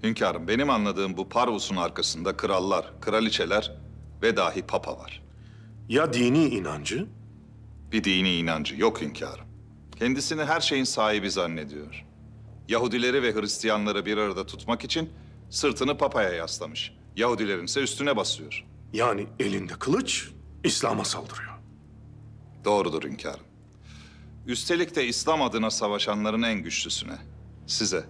Hünkârım, benim anladığım bu Parvus'un arkasında krallar, kraliçeler ve dahi papa var. Ya dini inancı? Bir dini inancı yok hünkârım. Kendisini her şeyin sahibi zannediyor. Yahudileri ve Hristiyanları bir arada tutmak için sırtını papaya yaslamış. Yahudilerin ise üstüne basıyor. Yani elinde kılıç, İslam'a saldırıyor. Doğrudur hünkârım. Üstelik de İslam adına savaşanların en güçlüsüne, size.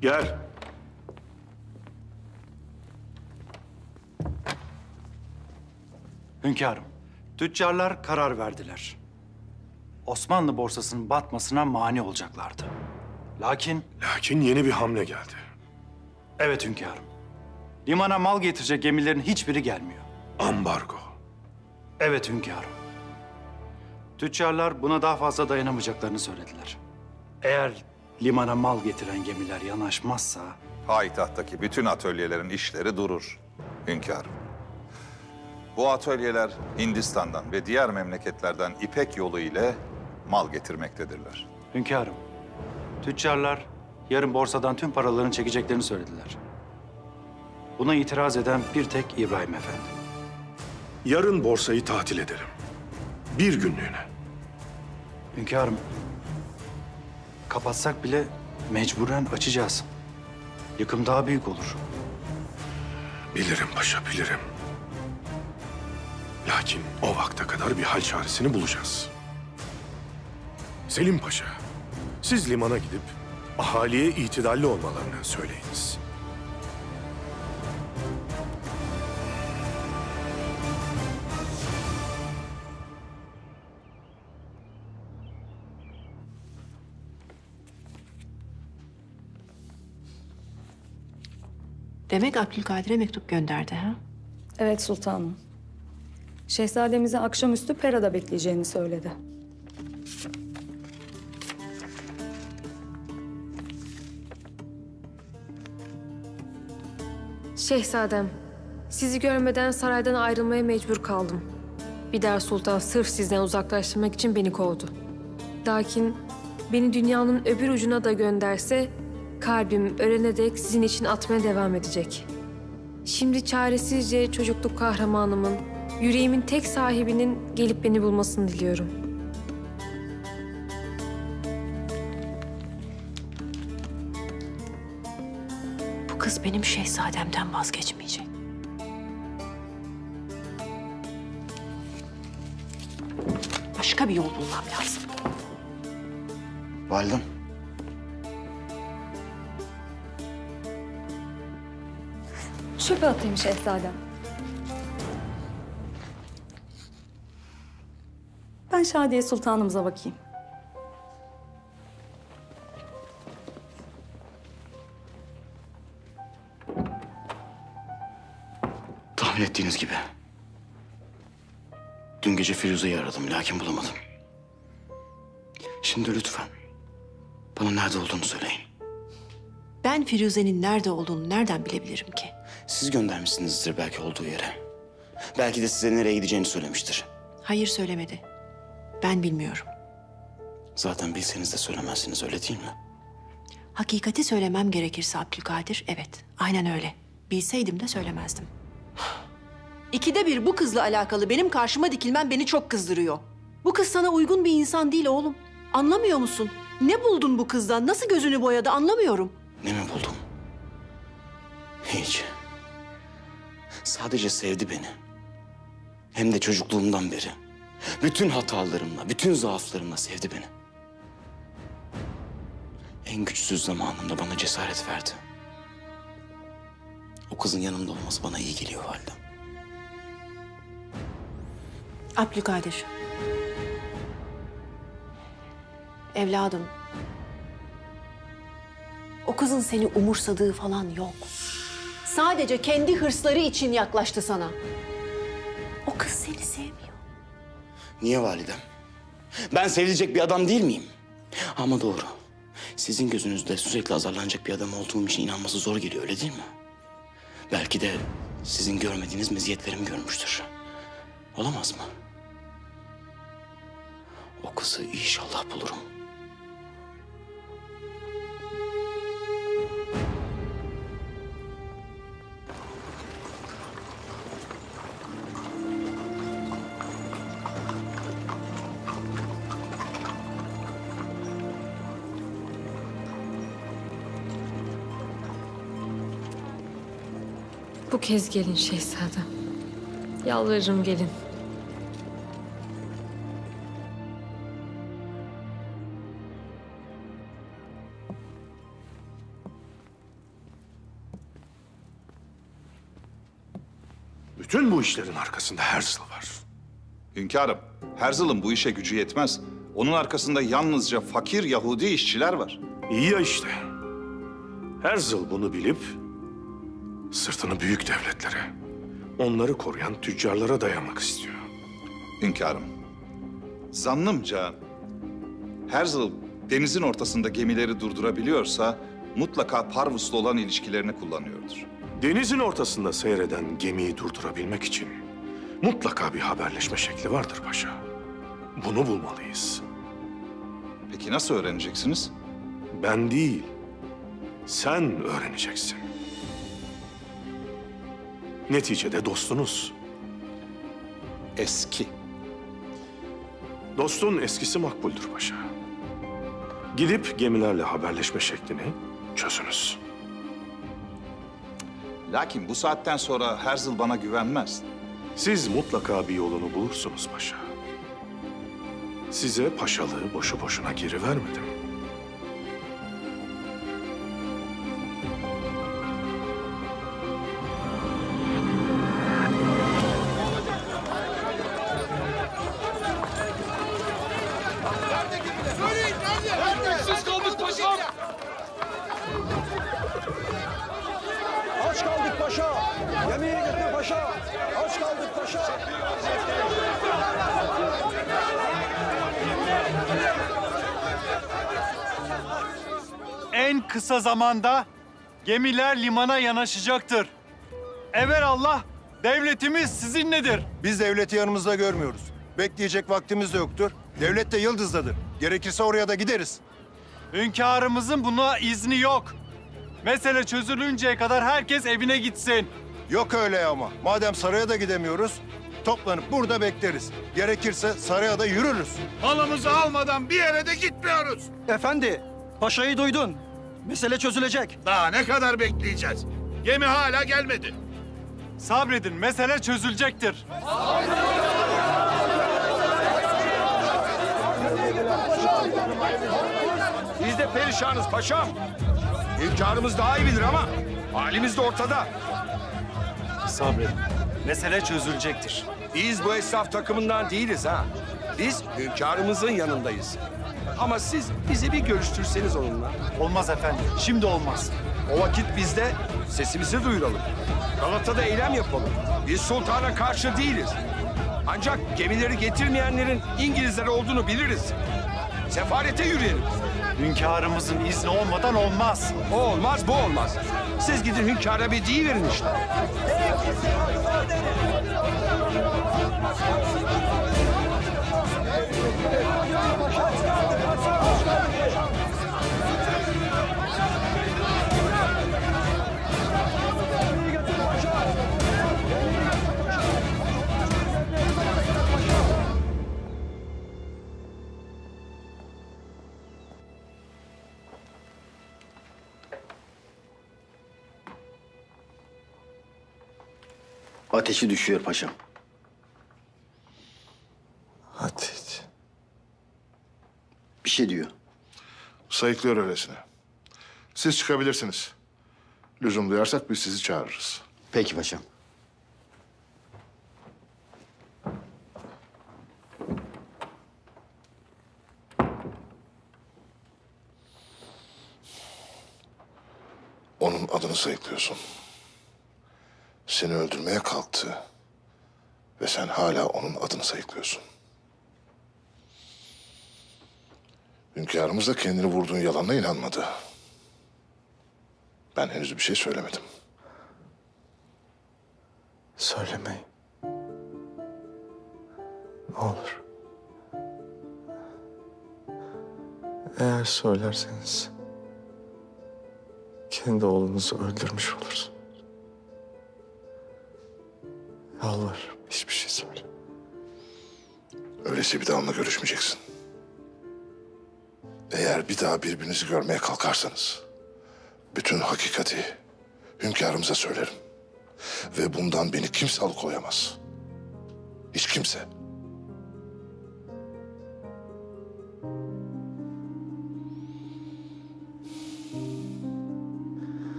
Gel. Hünkârım, tüccarlar karar verdiler. Osmanlı borsasının batmasına mani olacaklardı. Lakin yeni bir hamle geldi. Evet hünkârım. Limana mal getirecek gemilerin hiçbiri gelmiyor. Ambargo. Evet hünkârım. Tüccarlar buna daha fazla dayanamayacaklarını söylediler. Eğer limana mal getiren gemiler yanaşmazsa... Payitahttaki bütün atölyelerin işleri durur hünkârım. Bu atölyeler Hindistan'dan ve diğer memleketlerden İpek yolu ile mal getirmektedirler. Hünkârım, tüccarlar yarın borsadan tüm paralarını çekeceklerini söylediler. Buna itiraz eden bir tek İbrahim Efendi. Yarın borsayı tatil ederim. Bir günlüğüne. Hünkârım, kapatsak bile mecburen açacağız. Yıkım daha büyük olur. Bilirim paşa, bilirim. Lakin o vakte kadar bir hal çaresini bulacağız. Selim Paşa, siz limana gidip ahaliye itidalli olmalarını söyleyiniz. Demek Abdülkadir'e mektup gönderdi ha? Evet sultanım. Şehzademizi akşamüstü Pera'da bekleyeceğini söyledi. Şehzadem, sizi görmeden saraydan ayrılmaya mecbur kaldım. Bidar Sultan sırf sizden uzaklaştırmak için beni kovdu. Lakin beni dünyanın öbür ucuna da gönderse kalbim ölene dek sizin için atmaya devam edecek. Şimdi çaresizce çocukluk kahramanımın, yüreğimin tek sahibinin gelip beni bulmasını diliyorum. Bu kız benim şehzademden vazgeçmeyecek. Başka bir yol bulmam lazım. Validem. Çöpe atayım şehzadem. Ben Şadiye Sultanımıza bakayım. Tahmin ettiğiniz gibi. Dün gece Firuze'yi aradım lakin bulamadım. Şimdi lütfen bana nerede olduğunu söyleyin. Ben Firuze'nin nerede olduğunu nereden bilebilirim ki? Siz göndermişsinizdir belki olduğu yere. Belki de size nereye gideceğini söylemiştir. Hayır söylemedi. Ben bilmiyorum. Zaten bilseniz de söylemezsiniz, öyle değil mi? Hakikati söylemem gerekirse Abdülkadir, evet. Aynen öyle. Bilseydim de söylemezdim. İkide bir bu kızla alakalı benim karşıma dikilmen beni çok kızdırıyor. Bu kız sana uygun bir insan değil oğlum. Anlamıyor musun? Ne buldun bu kızdan? Nasıl gözünü boyadı anlamıyorum. Ne mi buldum? Hiç. Sadece sevdi beni. Hem de çocukluğumdan beri. Bütün hatalarımla, bütün zaaflarımla sevdi beni. En güçsüz zamanımda bana cesaret verdi. O kızın yanımda olması bana iyi geliyor validem. Abdülkadir. Evladım. O kızın seni umursadığı falan yok. Sadece kendi hırsları için yaklaştı sana. O kız seni sevmiyor. Niye validem? Ben sevilecek bir adam değil miyim? Ama doğru. Sizin gözünüzde sürekli azarlanacak bir adam olduğum için inanması zor geliyor, öyle değil mi? Belki de sizin görmediğiniz meziyetlerimi görmüştür. Olamaz mı? O kızı inşallah bulurum. Bu kez gelin şehzadem. Yalvarırım gelin. Bütün bu işlerin arkasında Herzl var. Hünkârım, Herzl'ın bu işe gücü yetmez. Onun arkasında yalnızca fakir Yahudi işçiler var. İyi ya işte. Herzl bunu bilip sırtını büyük devletlere, onları koruyan tüccarlara dayamak istiyor. Hünkârım, zannımca Herzl denizin ortasında gemileri durdurabiliyorsa mutlaka Parvus'la olan ilişkilerini kullanıyordur. Denizin ortasında seyreden gemiyi durdurabilmek için mutlaka bir haberleşme şekli vardır paşa. Bunu bulmalıyız. Peki nasıl öğreneceksiniz? Ben değil, sen öğreneceksin. Neticede dostunuz. Eski. Dostun eskisi makbuldür paşa. Gidip gemilerle haberleşme şeklini çözünüz. Lakin bu saatten sonra Herzl bana güvenmez. Siz mutlaka bir yolunu bulursunuz paşa. Size paşalığı boşu boşuna geri vermedim. Siz kaldık paşam. Aç kaldık paşa. Yemeği getir paşa. Aç kaldık paşa. En kısa zamanda gemiler limana yanaşacaktır. Evelallah devletimiz sizinledir. Biz devleti yanımızda görmüyoruz. Bekleyecek vaktimiz de yoktur. Devlet de Yıldız'dadır. Gerekirse oraya da gideriz. Hünkârımızın buna izni yok. Mesele çözülünceye kadar herkes evine gitsin. Yok öyle ama. Madem saraya da gidemiyoruz, toplanıp burada bekleriz. Gerekirse saraya da yürürüz. Malımızı almadan bir yere de gitmiyoruz. Efendi, paşayı duydun. Mesele çözülecek. Daha ne kadar bekleyeceğiz? Gemi hala gelmedi. Sabredin, mesele çözülecektir. Biz de perişanız paşam. Hünkârımız daha iyi bilir ama halimiz de ortada. Sabredin, mesele çözülecektir. Biz bu esnaf takımından değiliz ha. Biz hünkârımızın yanındayız. Ama siz bizi bir görüştürseniz onunla. Olmaz efendim, şimdi olmaz. O vakit biz de sesimizi duyuralım. Galata'da eylem yapalım. Biz sultana karşı değiliz. Ancak gemileri getirmeyenlerin İngilizler olduğunu biliriz. Sefarete yürüyelim. Hünkârımızın izni olmadan olmaz. O olmaz, bu olmaz. Siz gidin hünkâra bir deyiverin işte. Ateşi düşüyor paşam. Ateş. Bir şey diyor. Sayıklıyor öylesine. Siz çıkabilirsiniz. Lüzum duyarsak biz sizi çağırırız. Peki paşam. Onun adını sayıklıyorsun. Seni öldürmeye kalktı. Ve sen hala onun adını sayıklıyorsun. Hünkârımız da kendini vurduğun yalanla inanmadı. Ben henüz bir şey söylemedim. Söylemeyin. Ne olur. Eğer söylerseniz kendi oğlunuzu öldürmüş olursunuz. Yalvarırım, hiçbir şey söyle. Öyleyse bir daha onunla görüşmeyeceksin. Eğer bir daha birbirinizi görmeye kalkarsanız bütün hakikati hünkârımıza söylerim. Ve bundan beni kimse alıkoyamaz. Hiç kimse.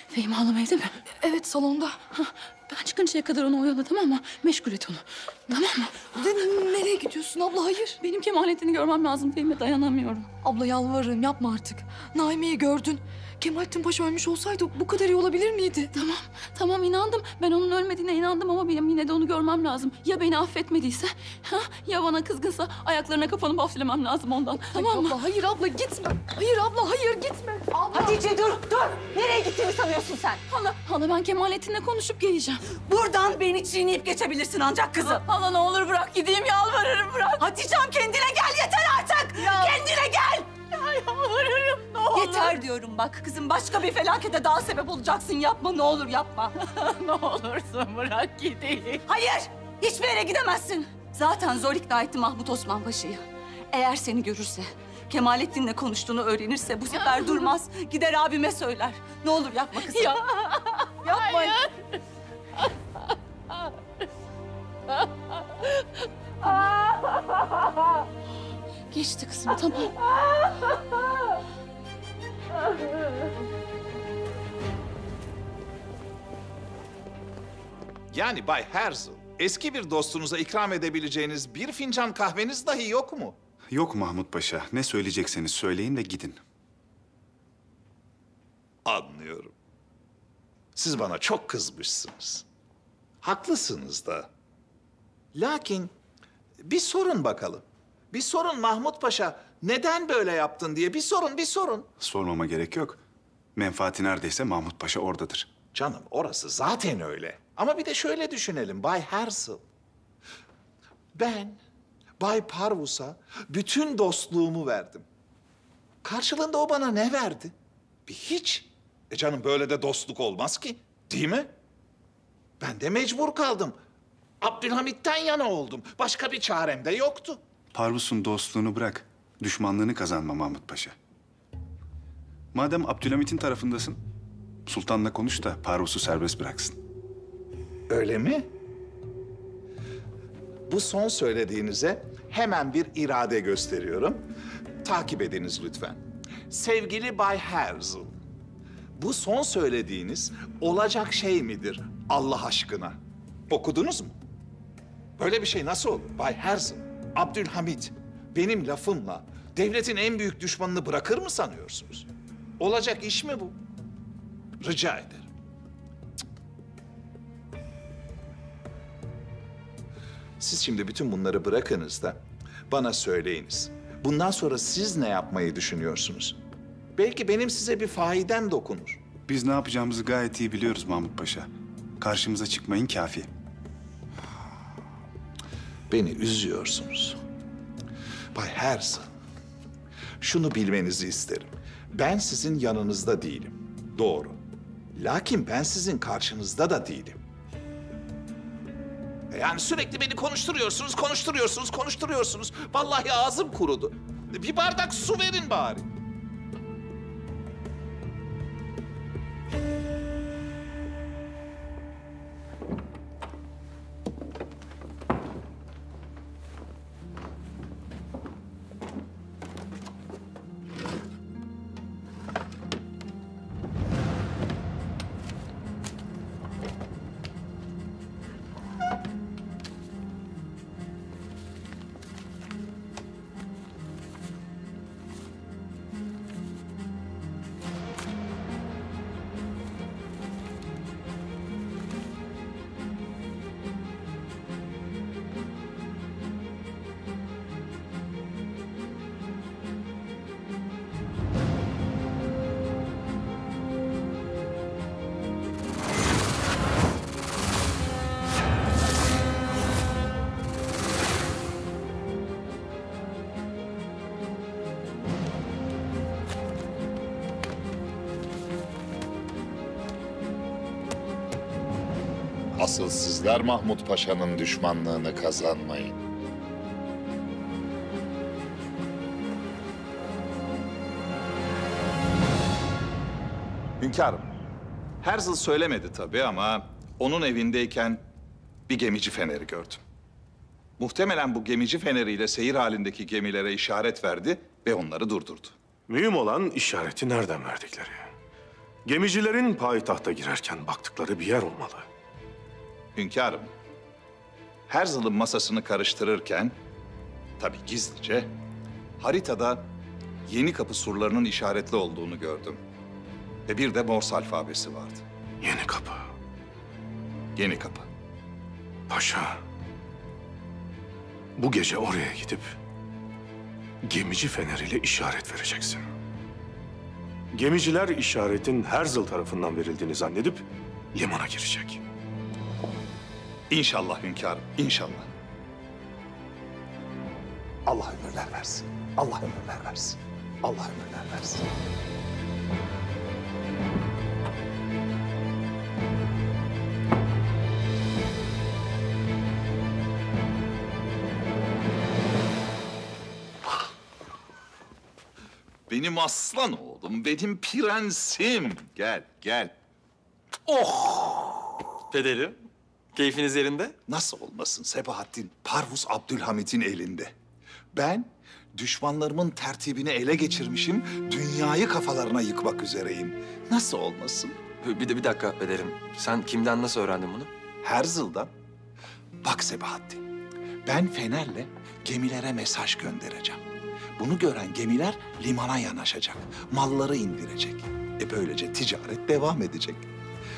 Fehmi halam evde mi? Evet, salonda. Ben çıkıncaya kadar onu oyaladım ama meşgul et onu. Tamam mı? Nereye gidiyorsun abla? Hayır. Benim Kemalettin'i görmem lazım Fehmi, dayanamıyorum. Abla yalvarırım, yapma artık. Naime'yi gördün. Kemalettin Paşa ölmüş olsaydı bu kadar iyi olabilir miydi? Tamam inandım. Ben onun ölmediğine inandım ama benim yine de onu görmem lazım. Ya beni affetmediyse, ya bana kızgınsa ayaklarına kapanıp afflemem lazım ondan. Tamam mı? Hayır abla gitme. Hayır abla, hayır gitme. Abla. Hatice dur. Nereye gittiğini sanıyorsun sen? Hala ben Kemalettin'le konuşup geleceğim. Buradan beni çiğneyip geçebilirsin ancak kızım. Hala ne olur bırak gideyim, yalvarırım bırak. Hatice'm kendine gel yeter artık. Kendine gel. Yalvarırım ne olur. Yeter diyorum bak kızım, başka bir felakete daha sebep olacaksın. Yapma, ne olur yapma. Ne olursun bırak gideyim. Hayır, hiçbir yere gidemezsin. Zaten zor ikna etti Mahmut Osman Paşa'yı. Eğer seni görürse, Kemalettin'le konuştuğunu öğrenirse bu sefer durmaz. Gider abime söyler. Ne olur yapma kızım. Yapma. Geçti kızım, tamam. Yani Bay Herzl, eski bir dostunuza ikram edebileceğiniz bir fincan kahveniz dahi yok mu? Yok Mahmut Paşa. Ne söyleyecekseniz söyleyin ve gidin. Anlıyorum. Siz bana çok kızmışsınız. Haklısınız da. Lakin bir sorun bakalım. Bir sorun Mahmut Paşa. Neden böyle yaptın diye bir sorun. Sormama gerek yok. Menfaati neredeyse Mahmut Paşa oradadır. Canım orası zaten öyle. Ama bir de şöyle düşünelim Bay Herzl. Ben Bay Parvus'a bütün dostluğumu verdim. Karşılığında o bana ne verdi? Bir hiç. Canım böyle de dostluk olmaz ki. Değil mi? Ben de mecbur kaldım. Abdülhamit'ten yana oldum. Başka bir çarem de yoktu. Parvus'un dostluğunu bırak. Düşmanlığını kazanma Mahmut Paşa. Madem Abdülhamit'in tarafındasın, sultanla konuş da Parvus'u serbest bıraksın. Öyle mi? Bu son söylediğinize hemen bir irade gösteriyorum. Takip ediniz lütfen. Sevgili Bay Herzl, bu son söylediğiniz olacak şey midir Allah aşkına? Okudunuz mu? Böyle bir şey nasıl olur Bay Herzl? Abdülhamit benim lafımla devletin en büyük düşmanını bırakır mı sanıyorsunuz? Olacak iş mi bu? Rica ederim. Siz şimdi bütün bunları bırakınız da bana söyleyiniz. Bundan sonra siz ne yapmayı düşünüyorsunuz? Belki benim size bir faydem dokunur. Biz ne yapacağımızı gayet iyi biliyoruz Mahmut Paşa. Karşımıza çıkmayın kafi. Beni üzüyorsunuz. Bay Herzl, şunu bilmenizi isterim. Ben sizin yanınızda değilim. Doğru. Lakin ben sizin karşınızda da değilim. Yani sürekli beni konuşturuyorsunuz. Vallahi ağzım kurudu. Bir bardak su verin bari. Asıl sizler Mahmut Paşa'nın düşmanlığını kazanmayın. Hünkârım, Herzl söylemedi tabii ama onun evindeyken bir gemici feneri gördüm. Muhtemelen bu gemici feneriyle seyir halindeki gemilere işaret verdi ve onları durdurdu. Mühim olan işareti nereden verdikleri. Gemicilerin payitahta girerken baktıkları bir yer olmalı. Hünkârım, Herzl'ın masasını karıştırırken, tabii gizlice, haritada Yenikapı surlarının işaretli olduğunu gördüm. Ve bir de Morse alfabesi vardı. Yenikapı. Yenikapı. Paşa, bu gece oraya gidip gemici feneriyle işaret vereceksin. Gemiciler işaretin Herzl tarafından verildiğini zannedip limana girecek. İnşallah hünkârım, inşallah. Allah ömürler versin. Allah ömürler versin. Allah ömürler versin. Benim aslan oğlum, benim prensim. Gel, gel. Oh! Pederim, keyfiniz yerinde? Nasıl olmasın Sebahattin? Parvus Abdülhamit'in elinde. Ben düşmanlarımın tertibini ele geçirmişim, dünyayı kafalarına yıkmak üzereyim. Nasıl olmasın? Bir dakika Pederim, sen kimden nasıl öğrendin bunu? Herzl'dan. Bak Sebahattin, ben fenerle gemilere mesaj göndereceğim. Bunu gören gemiler limana yanaşacak, malları indirecek. Böylece ticaret devam edecek.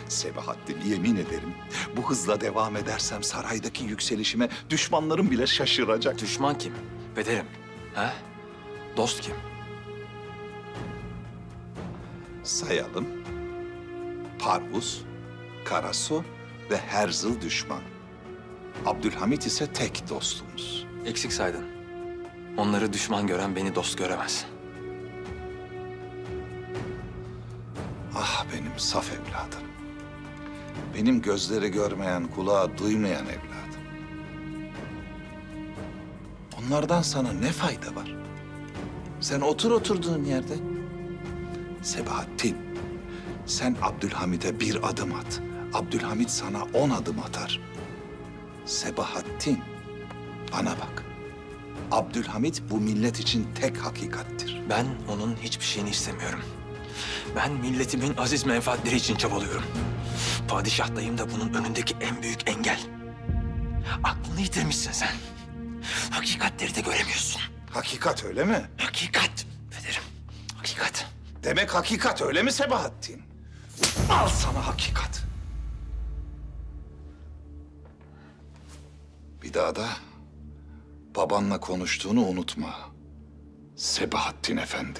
Sebahattin, yemin ederim bu hızla devam edersem saraydaki yükselişime düşmanlarım bile şaşıracak. Düşman kim? Pederim, ha? Dost kim? Sayalım. Parvus, Karasu ve Herzl düşman. Abdülhamit ise tek dostumuz. Eksik saydın. Onları düşman gören beni dost göremez. Ah benim saf evladım. Benim gözleri görmeyen, kulağı duymayan evladım. Onlardan sana ne fayda var? Sen otur oturduğun yerde. Sebahattin, sen Abdülhamit'e bir adım at. Abdülhamit sana 10 adım atar. Sebahattin, bana bak. Abdülhamit bu millet için tek hakikattir. Ben onun hiçbir şeyini istemiyorum. Ben milletimin aziz menfaatleri için çabalıyorum. Padişah dayım da bunun önündeki en büyük engel. Aklını yitirmişsin sen. Hakikatleri de göremiyorsun. Hakikat öyle mi? Hakikat Pederim, hakikat. Demek hakikat öyle mi Sebahattin? Al sana hakikat. Bir daha da babanla konuştuğunu unutma. Sebahattin Efendi.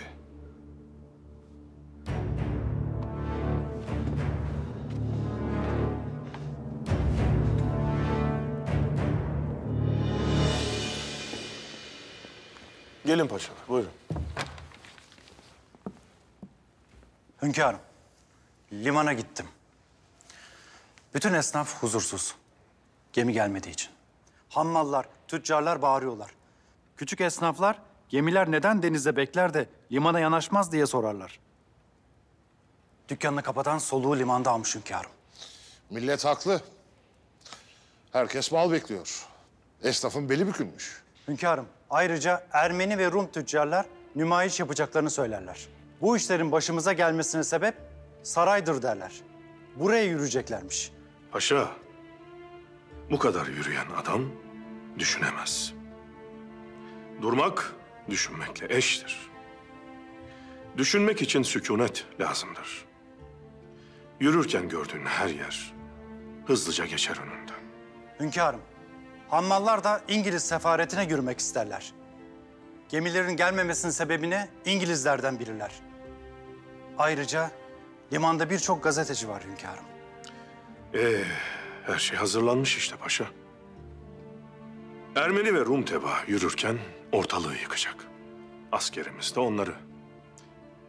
Gelin paşalar, buyurun. Hünkârım, limana gittim. Bütün esnaf huzursuz. Gemi gelmediği için. Hammallar, tüccarlar bağırıyorlar. Küçük esnaflar, gemiler neden denizde bekler de limana yanaşmaz diye sorarlar. Dükkanını kapatan soluğu limanda almış hünkârım. Millet haklı. Herkes mal bekliyor. Esnafın beli bükülmüş. Hünkârım, ayrıca Ermeni ve Rum tüccarlar nümayiş yapacaklarını söylerler. Bu işlerin başımıza gelmesine sebep saraydır derler. Buraya yürüyeceklermiş. Paşa, bu kadar yürüyen adam düşünemez. Durmak, düşünmekle eştir. Düşünmek için sükunet lazımdır. Yürürken gördüğün her yer hızlıca geçer önünden. Hünkârım, hammallar da İngiliz sefaretine yürümek isterler. Gemilerin gelmemesinin sebebini İngilizlerden bilirler. Ayrıca limanda birçok gazeteci var hünkârım. Her şey hazırlanmış işte paşa. Ermeni ve Rum tebaa yürürken ortalığı yıkacak. Askerimiz de onları.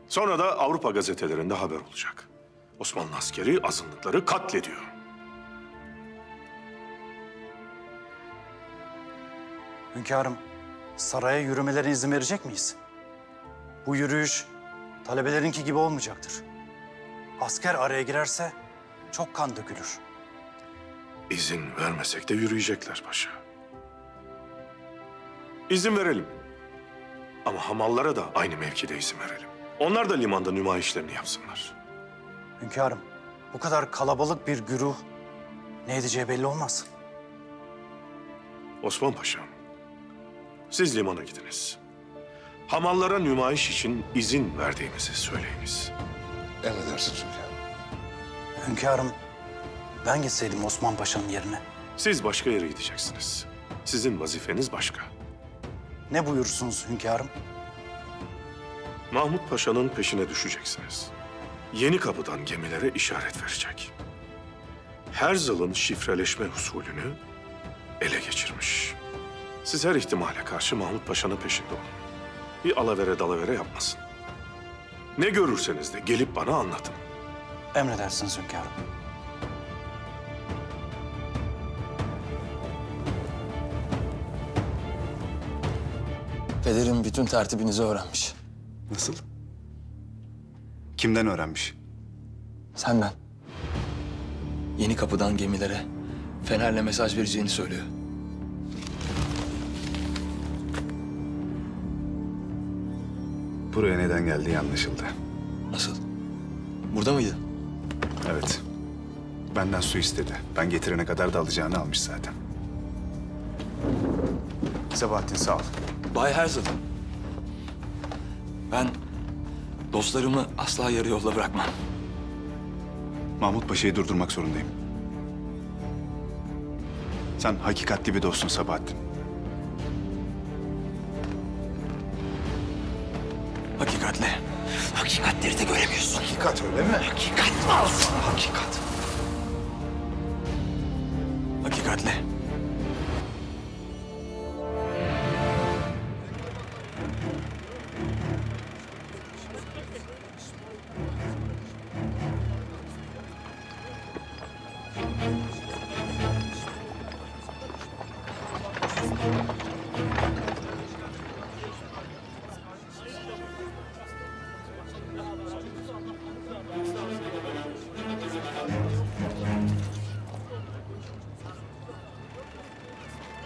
Sonra da Avrupa gazetelerinde haber olacak. Osmanlı askeri azınlıkları katlediyor. Hünkârım, saraya yürümelerine izin verecek miyiz? Bu yürüyüş talebelerinki gibi olmayacaktır. Asker araya girerse çok kan dökülür. İzin vermesek de yürüyecekler paşa. İzin verelim. Ama hamallara da aynı mevkide izin verelim. Onlar da limanda nümayişlerini yapsınlar. Hünkârım, bu kadar kalabalık bir güruh ne edeceği belli olmaz. Osman Paşa'm, siz limana gidiniz. Hamallara nümayiş için izin verdiğimizi söyleyiniz. Emredersiniz hünkârım. Hünkârım, ben gitseydim Osman Paşa'nın yerine. Siz başka yere gideceksiniz. Sizin vazifeniz başka. Ne buyursunuz hünkârım? Mahmut Paşa'nın peşine düşeceksiniz. Yeni kapıdan gemilere işaret verecek. Herzl'ın şifreleşme usulünü ele geçirmiş. Siz her ihtimale karşı Mahmut Paşa'nın peşinde olun. Bir alavere dalavere yapmasın. Ne görürseniz de gelip bana anlatın. Emredersiniz hünkârım. Pederim bütün tertibinizi öğrenmiş. Nasıl? Kimden öğrenmiş? Senden. Yeni kapıdan gemilere fenerle mesaj vereceğini söylüyor. Buraya neden geldiği anlaşıldı. Nasıl? Burada mıydı? Evet. Benden su istedi. Ben getirene kadar da alacağını almış zaten. Sabahattin sağ ol. Bay Herzl. Ben dostlarımı asla yarı yolda bırakmam. Mahmut Paşa'yı durdurmak zorundayım. Sen hakikatli bir dostsun Sabahattin. Hakikatli. Hakikatleri de göremiyorsun. Hakikat öyle mi? Hakikat al sana hakikat. Hakikatli.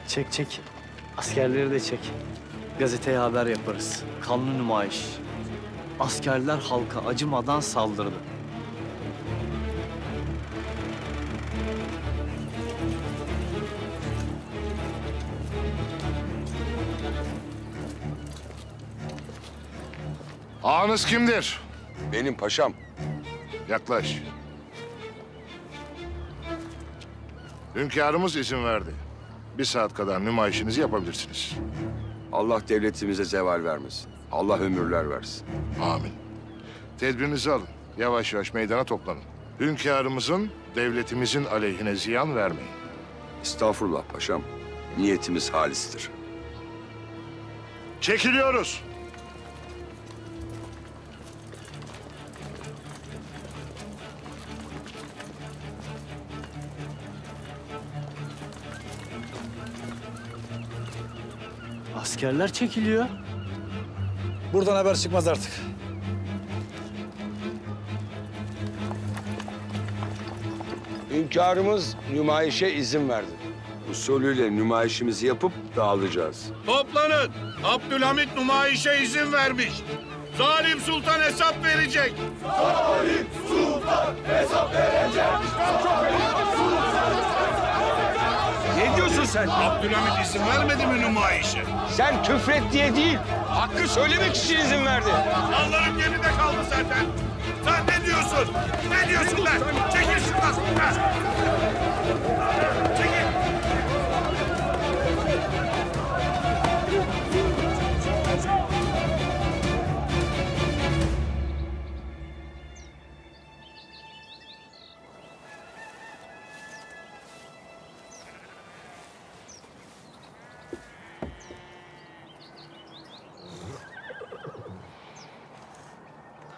Çek çek. Askerleri de çek. Gazeteye haber yaparız. Kanlı nümayiş. Askerler halka acımadan saldırdı. Ağanız kimdir? Benim paşam. Yaklaş. Hünkârımız izin verdi. 1 saat kadar nümayişinizi yapabilirsiniz. Allah devletimize zeval vermesin. Allah ömürler versin. Amin. Tedbirinizi alın. Yavaş yavaş meydana toplanın. Hünkârımızın, devletimizin aleyhine ziyan vermeyin. Estağfurullah paşam. Niyetimiz halistir. Çekiliyoruz. Askerler çekiliyor. Buradan haber çıkmaz artık. Hünkârımız nümayişe izin verdi. Usulüyle nümayişimizi yapıp dağılacağız. Toplanın. Abdülhamit nümayişe izin vermiş. Zalim Sultan hesap verecek. Zalim Sultan hesap verecek. Ne diyorsun sen? Abdülhamit izin vermedi mi nümayişe? Sen küfret diye değil, hakkı söylemek için izin verdi. Mallarım gemide kaldı zaten. Sen ne diyorsun? Ne diyorsun lan? Çekil şuradan. Çekil.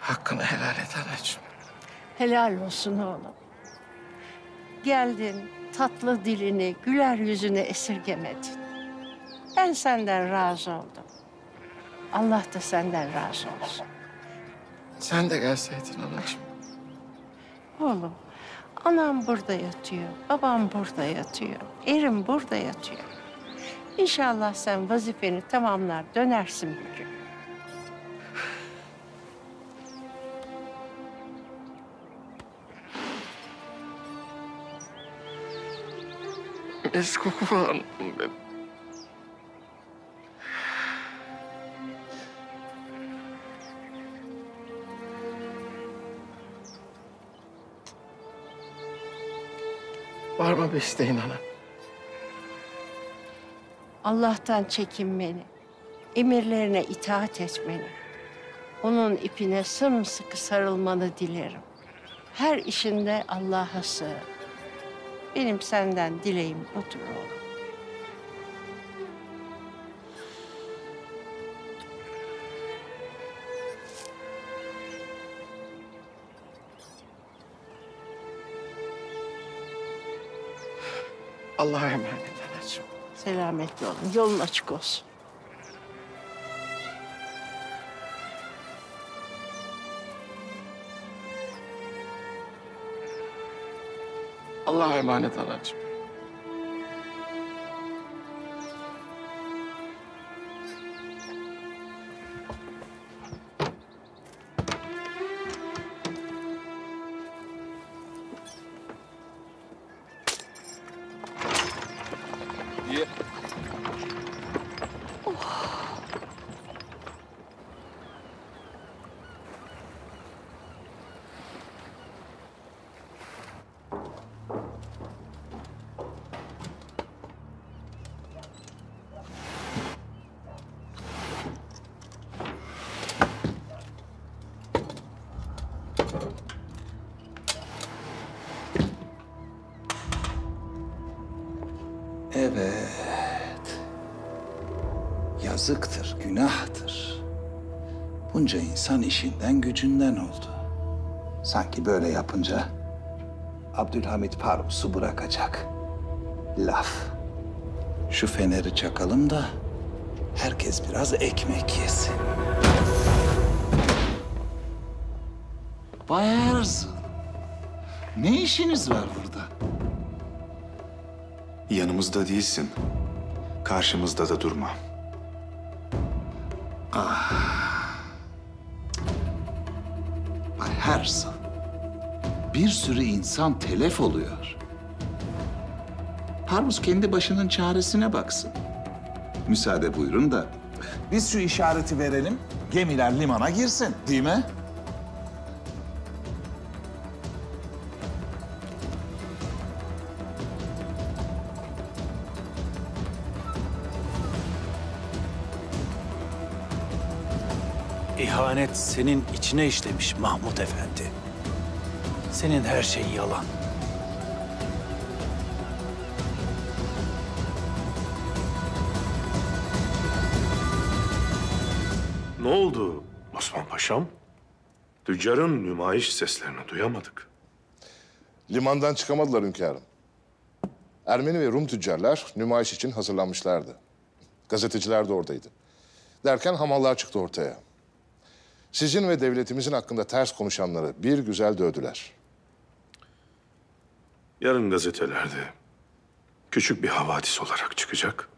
Hakkını helal et anacığım. Helal olsun oğlum. Geldin, tatlı dilini, güler yüzünü esirgemedin. Ben senden razı oldum. Allah da senden razı olsun. Sen de gelseydin anacığım. Oğlum, anam burada yatıyor, babam burada yatıyor, erim burada yatıyor. İnşallah sen vazifeni tamamlar, dönersin bir gün. Eskoku Hanım benim. Var mı bir isteğin ana? Allah'tan çekinmeni, emirlerine itaat etmeni, onun ipine sımsıkı sarılmanı dilerim. Her işinde Allah'a sığın. Benim senden dileğim budur oğlum. Allah'a emanet anacığım. Selametle olun, yolun açık olsun. Allah'a emanet anacığım. Evet. Yazıktır, günahtır. Bunca insan işinden gücünden oldu. Sanki böyle yapınca Abdülhamit Parvus'u bırakacak. Laf. Şu feneri çakalım da herkes biraz ekmek yesin. Bay Erzıl, ne işiniz var burada? Yanımızda değilsin. Karşımızda da durma. Bay Erzıl, bir sürü insan telef oluyor. Parvus kendi başının çaresine baksın. Müsaade buyurun da biz şu işareti verelim, gemiler limana girsin, değil mi? İhanet senin içine işlemiş Mahmut Efendi. Senin her şeyin yalan. Ne oldu Osman Paşam? Tüccarın nümayiş seslerini duyamadık. Limandan çıkamadılar hünkârım. Ermeni ve Rum tüccarlar nümayiş için hazırlanmışlardı. Gazeteciler de oradaydı. Derken hamallar çıktı ortaya. Sizin ve devletimizin hakkında ters konuşanları bir güzel dövdüler. Yarın gazetelerde küçük bir havadis olarak çıkacak.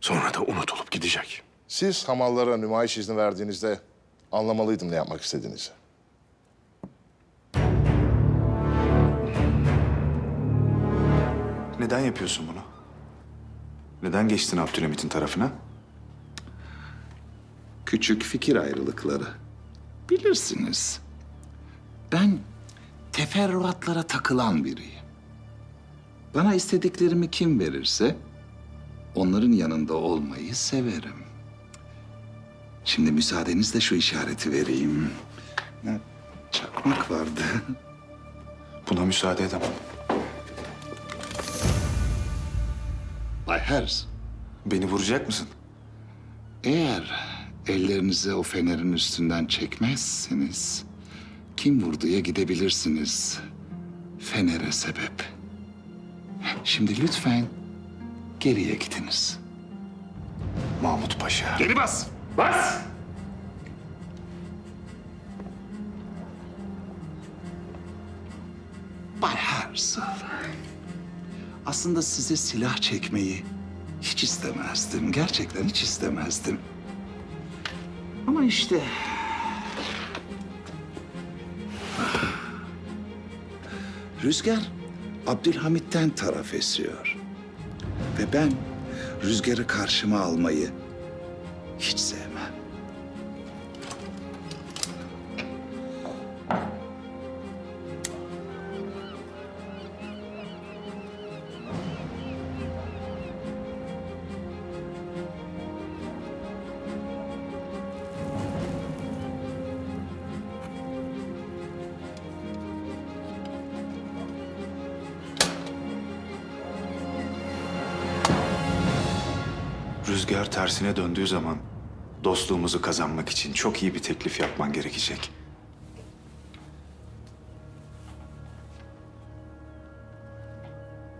Sonra da unutulup gidecek. Siz hamallara nümayiş izni verdiğinizde anlamalıydım ne yapmak istediğinizi. Neden yapıyorsun bunu? Neden geçtin Abdülhamit'in tarafına? Küçük fikir ayrılıkları. Bilirsiniz. Ben teferruatlara takılan biriyim. Bana istediklerimi kim verirse onların yanında olmayı severim. Şimdi müsaadenizle şu işareti vereyim. Çakmak vardı. Buna müsaade edemem. Bay Herz. Beni vuracak mısın? Eğer ellerinizi o fenerin üstünden çekmezseniz kim vurduya gidebilirsiniz. Fenere sebep. Şimdi lütfen geriye gidiniz. Mahmut Paşa. Geri bas! Bas! Bay Herzl, aslında size silah çekmeyi hiç istemezdim. Gerçekten hiç istemezdim. Ama işte... Rüzgar Abdülhamit'ten taraf esiyor. Ve ben Rüzgar'ı karşıma almayı hiç sevmem. Rüzgar tersine döndüğü zaman dostluğumuzu kazanmak için çok iyi bir teklif yapman gerekecek.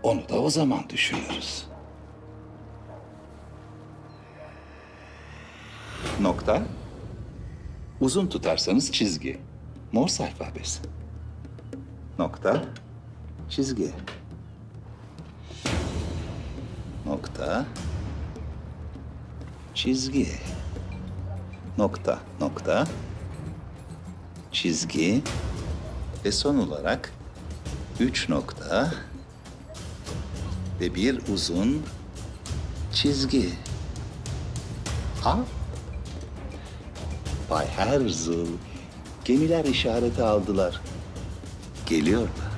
Onu da o zaman düşünürüz. Nokta. Uzun tutarsanız çizgi. Morse alfabesi. Nokta. Çizgi. Nokta. Çizgi. Nokta, nokta. Çizgi. Ve son olarak 3 nokta ve bir uzun çizgi. Ha? Bay Herzl, gemiler işareti aldılar. Geliyorlar.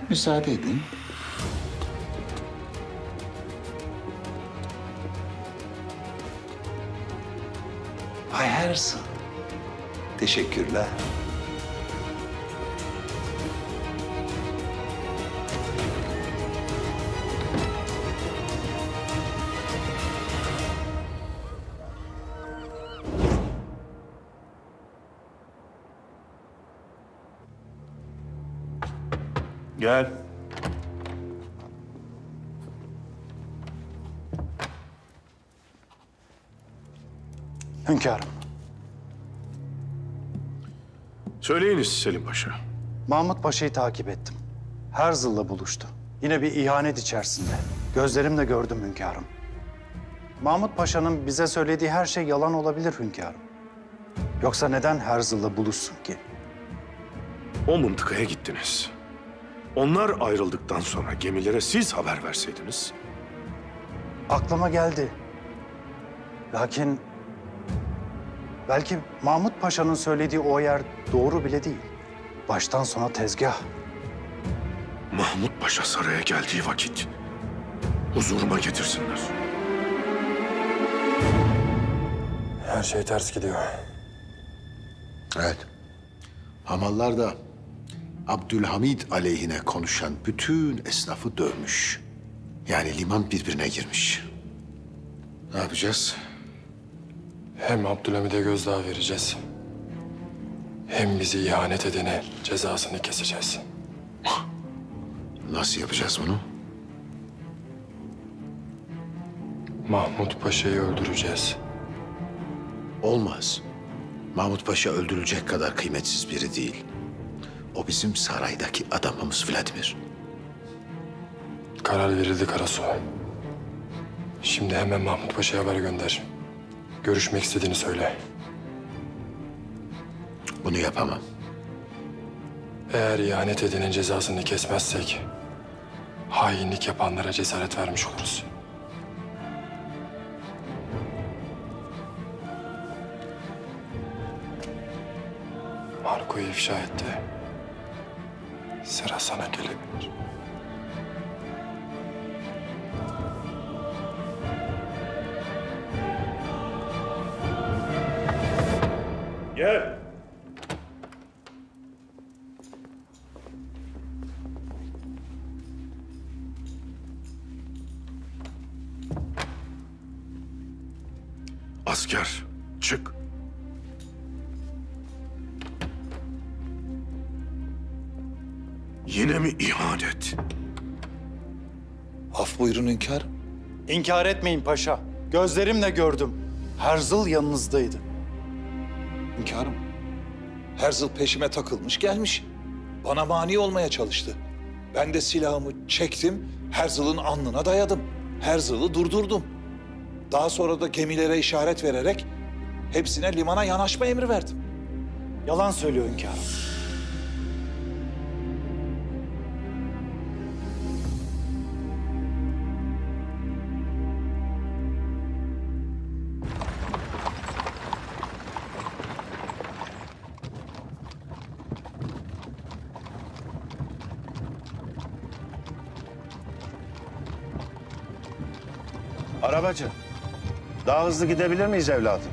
Müsaade edin. Bay Herzl, teşekkürler. Gel. Hünkârım. Söyleyiniz Selim Paşa. Mahmut Paşa'yı takip ettim. Herzl'la buluştu. Yine bir ihanet içerisinde. Gözlerimle gördüm hünkârım. Mahmut Paşa'nın bize söylediği her şey yalan olabilir hünkârım. Yoksa neden Herzl'la buluşsun ki? O mıntıkaya gittiniz. Onlar ayrıldıktan sonra gemilere siz haber verseydiniz. Aklıma geldi. Lakin belki Mahmut Paşa'nın söylediği o yer doğru bile değil. Baştan sona tezgah. Mahmut Paşa saraya geldiği vakit huzuruma getirsinler. Her şey ters gidiyor. Evet. Hamallar da Abdülhamid aleyhine konuşan bütün esnafı dövmüş. Yani liman birbirine girmiş. Ne yapacağız? Hem Abdülhamid'e gözdağı vereceğiz. Hem bizi ihanet edene cezasını keseceğiz. Nasıl yapacağız bunu? Mahmut Paşa'yı öldüreceğiz. Olmaz. Mahmut Paşa öldürülecek kadar kıymetsiz biri değil. O bizim saraydaki adamımız Vladimir. Karar verildi Karasu. Şimdi hemen Mahmut Paşa'ya haber gönder. Görüşmek istediğini söyle. Bunu yapamam. Eğer ihanet edenin cezasını kesmezsek hainlik yapanlara cesaret vermiş oluruz. Marco'yu ifşa etti. Sıra sana gelebilir. Gel. Asker, çık. Yine mi ihanet? Af buyurun hünkârım. İnkar etmeyin paşa. Gözlerimle gördüm. Herzl yanınızdaydı. Hünkârım, Herzl peşime takılmış gelmiş. Bana mani olmaya çalıştı. Ben de silahımı çektim, Herzl'ın alnına dayadım. Herzl'ı durdurdum. Daha sonra da gemilere işaret vererek hepsine limana yanaşma emri verdim. Yalan söylüyor hünkârım. Arabacı, daha hızlı gidebilir miyiz evladım?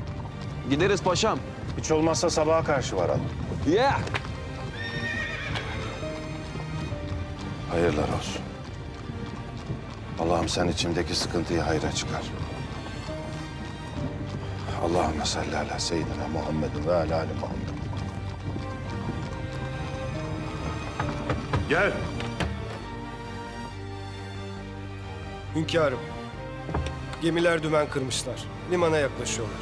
Gideriz paşam. Hiç olmazsa sabaha karşı varalım. Yeah. Hayırlar olsun. Allah'ım sen içimdeki sıkıntıyı hayra çıkar. Allahümme salli ala seyyidina Muhammedin ve ala ali Muhammed. Gel. Hünkârım, gemiler dümen kırmışlar. Limana yaklaşıyorlar.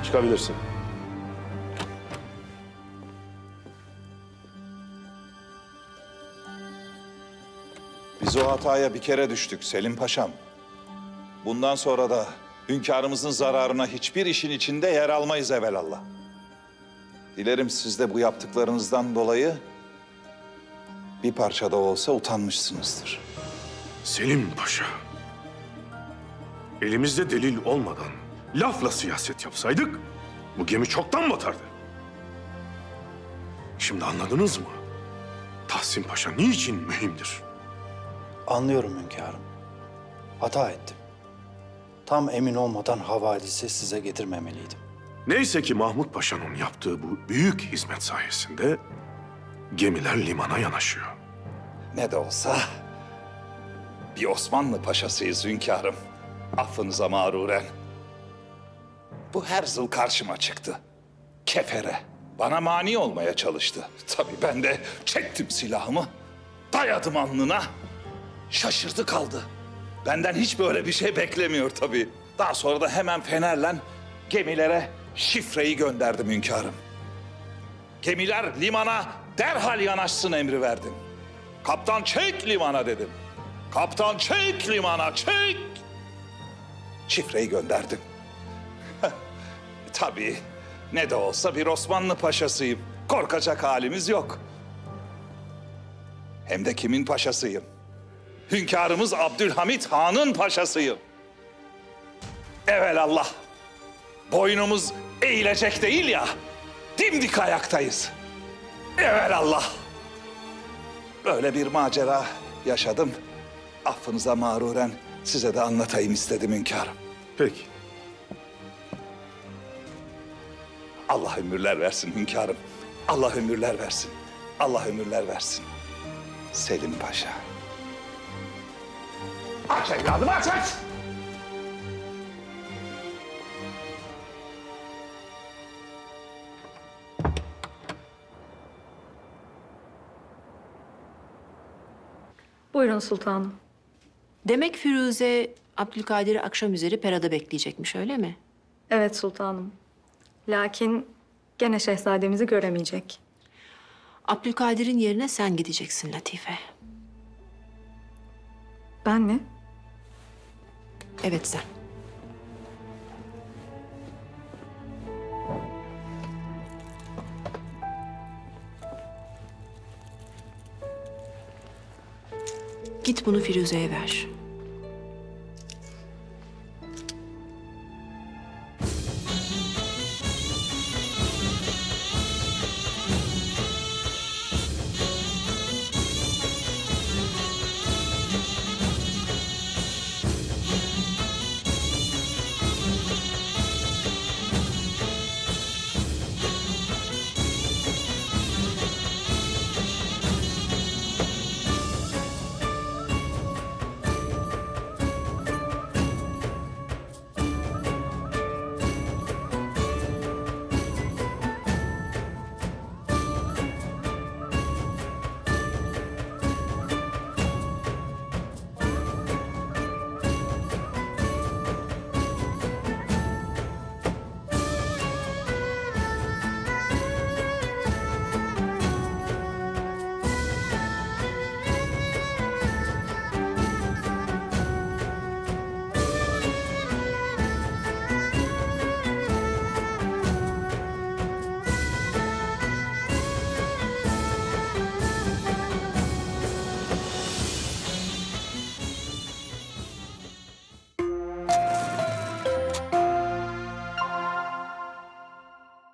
Çıkabilirsin. Biz o hataya bir kere düştük Selim Paşam. Bundan sonra da hünkârımızın zararına hiçbir işin içinde yer almayız evelallah. Dilerim siz de bu yaptıklarınızdan dolayı bir parça da olsa utanmışsınızdır. Selim Paşa. Elimizde delil olmadan lafla siyaset yapsaydık bu gemi çoktan batardı. Şimdi anladınız mı? Tahsin Paşa niçin mühimdir? Anlıyorum hünkârım. Hata ettim. Tam emin olmadan havadisi size getirmemeliydim. Neyse ki Mahmut Paşa'nın yaptığı bu büyük hizmet sayesinde gemiler limana yanaşıyor. Ne de olsa bir Osmanlı paşasıyız hünkârım. Affınıza mağruren. Bu Herzl karşıma çıktı. Kefere. Bana mani olmaya çalıştı. Tabii ben de çektim silahımı. Dayadım alnına. Şaşırdı kaldı. Benden hiç böyle bir şey beklemiyor tabii. Daha sonra da hemen fenerle gemilere şifreyi gönderdim hünkârım. Gemiler limana derhal yanaşsın emri verdim. Kaptan çek limana dedim. Kaptan çek limana çek. Şifreyi gönderdim. Tabii ne de olsa bir Osmanlı paşasıyım. Korkacak halimiz yok. Hem de kimin paşasıyım? Hünkârımız Abdülhamit Han'ın paşasıyım. Evelallah. Boynumuz eğilecek değil ya. Dimdik ayaktayız. Evelallah. Böyle bir macera yaşadım. Affınıza mağruren size de anlatayım istedim hünkârım. Peki. Allah ömürler versin hünkârım. Allah ömürler versin. Allah ömürler versin. Selim Paşa. Aç evladım aç aç. Buyurun sultanım. Demek Firuze Abdülkadir'i akşam üzeri Pera'da bekleyecekmiş, öyle mi? Evet sultanım. Lakin gene şehzademizi göremeyecek. Abdülkadir'in yerine sen gideceksin Latife. Ben mi? Evet sen. Git bunu Firuze'ye ver.